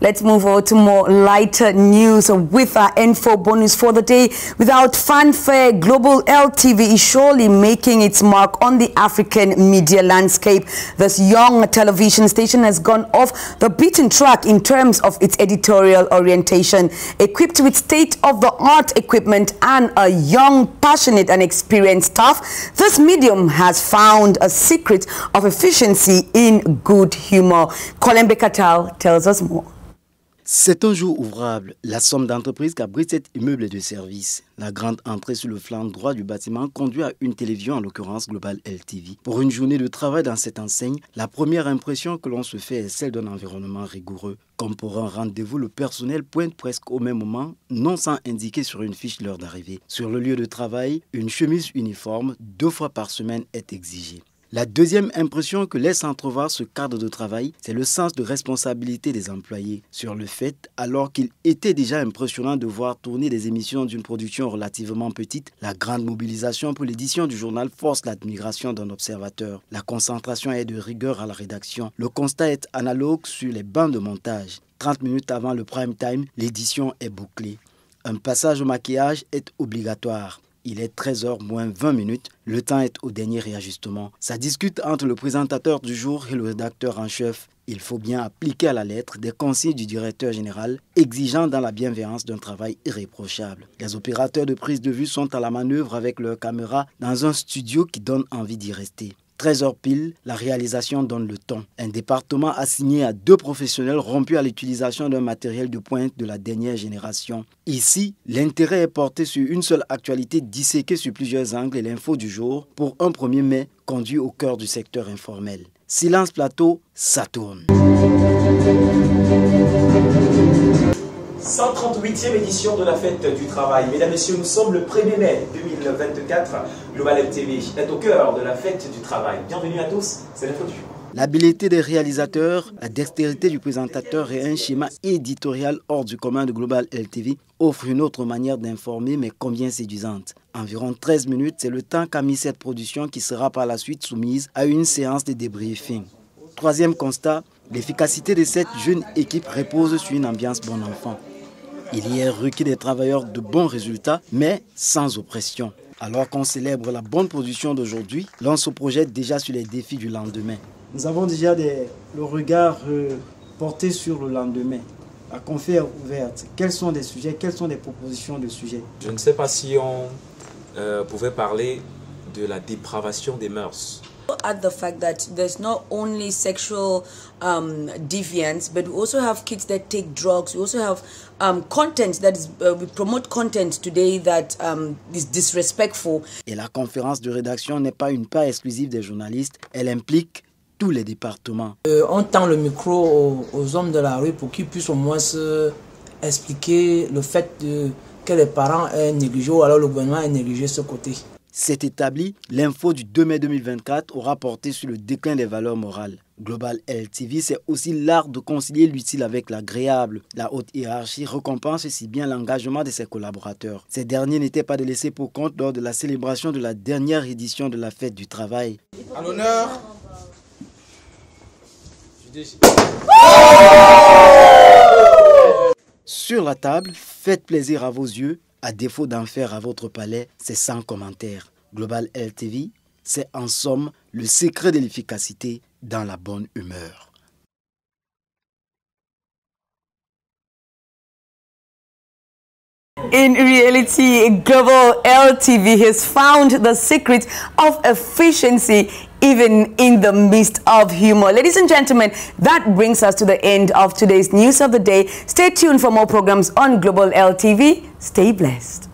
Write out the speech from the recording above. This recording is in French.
Let's move on to more lighter news with our info bonus for the day. Without fanfare, Global LTV is surely making its mark on the African media landscape. This young television station has gone off the beaten track in terms of its editorial orientation. Equipped with state-of-the-art equipment and a young, passionate and experienced staff, this medium has found a secret of efficiency in good humor. Colin Bekatal tells us more. C'est un jour ouvrable. La somme d'entreprise qu'abrite cet immeuble de service. La grande entrée sur le flanc droit du bâtiment conduit à une télévision, en l'occurrence Global LTV. Pour une journée de travail dans cette enseigne, la première impression que l'on se fait est celle d'un environnement rigoureux. Comme pour un rendez-vous, le personnel pointe presque au même moment, non sans indiquer sur une fiche l'heure d'arrivée. Sur le lieu de travail, une chemise uniforme 2 fois par semaine est exigée. La deuxième impression que laisse entrevoir ce cadre de travail, c'est le sens de responsabilité des employés. Sur le fait, alors qu'il était déjà impressionnant de voir tourner des émissions d'une production relativement petite, la grande mobilisation pour l'édition du journal force l'admiration d'un observateur. La concentration est de rigueur à la rédaction. Le constat est analogue sur les bancs de montage. 30 minutes avant le prime time, l'édition est bouclée. Un passage au maquillage est obligatoire. Il est 13h moins 20 minutes. Le temps est au dernier réajustement. Ça discute entre le présentateur du jour et le rédacteur en chef. Il faut bien appliquer à la lettre des consignes du directeur général, exigeant dans la bienveillance d'un travail irréprochable. Les opérateurs de prise de vue sont à la manœuvre avec leurs caméras dans un studio qui donne envie d'y rester. 13h pile, la réalisation donne le ton. Un département assigné à 2 professionnels rompus à l'utilisation d'un matériel de pointe de la dernière génération. Ici, l'intérêt est porté sur une seule actualité disséquée sur plusieurs angles et l'info du jour pour un 1er mai conduit au cœur du secteur informel. Silence plateau, ça tourne. 138e édition de la fête du travail. Mesdames et messieurs, nous sommes le 1er mai 2024. Global LTV est au cœur de la fête du travail. Bienvenue à tous, c'est l'info du jour. L'habileté des réalisateurs, la dextérité du présentateur et un schéma éditorial hors du commun de Global LTV offrent une autre manière d'informer, mais combien séduisante. Environ 13 minutes, c'est le temps qu'a mis cette production qui sera par la suite soumise à une séance de débriefing. Troisième constat, l'efficacité de cette jeune équipe repose sur une ambiance bon enfant. Il y a requis des travailleurs de bons résultats, mais sans oppression. Alors qu'on célèbre la bonne production d'aujourd'hui, l'on se projette déjà sur les défis du lendemain. Nous avons déjà le regard porté sur le lendemain. La conférence ouverte, quels sont des sujets, quelles sont les propositions de sujets? Je ne sais pas si on pouvait parler de la dépravation des mœurs. At the fact that there's not only sexual deviance, but we also have kids that take drugs. We also have content that is we promote content today that is disrespectful. Et la conférence de rédaction n'est pas une part exclusive des journalistes, elle implique tous les départements. On tend le micro aux hommes de la rue pour qu'ils puissent au moins expliquer le fait que les parents aient négligé ou alors le gouvernement ait négligé ce côté. C'est établi, l'info du 2 mai 2024 aura porté sur le déclin des valeurs morales. Global LTV, c'est aussi l'art de concilier l'utile avec l'agréable. La haute hiérarchie récompense aussi bien l'engagement de ses collaborateurs. Ces derniers n'étaient pas de laisser pour compte lors de la célébration de la dernière édition de la fête du travail. À l'honneur. Sur la table, faites plaisir à vos yeux. À défaut d'en faire à votre palais, c'est sans commentaire. Global LTV, c'est en somme le secret de l'efficacité dans la bonne humeur. In reality, Global LTV has found the secret of efficiency even in the midst of humor. Ladies and gentlemen, that brings us to the end of today's News of the Day. Stay tuned for more programs on Global LTV. Stay blessed.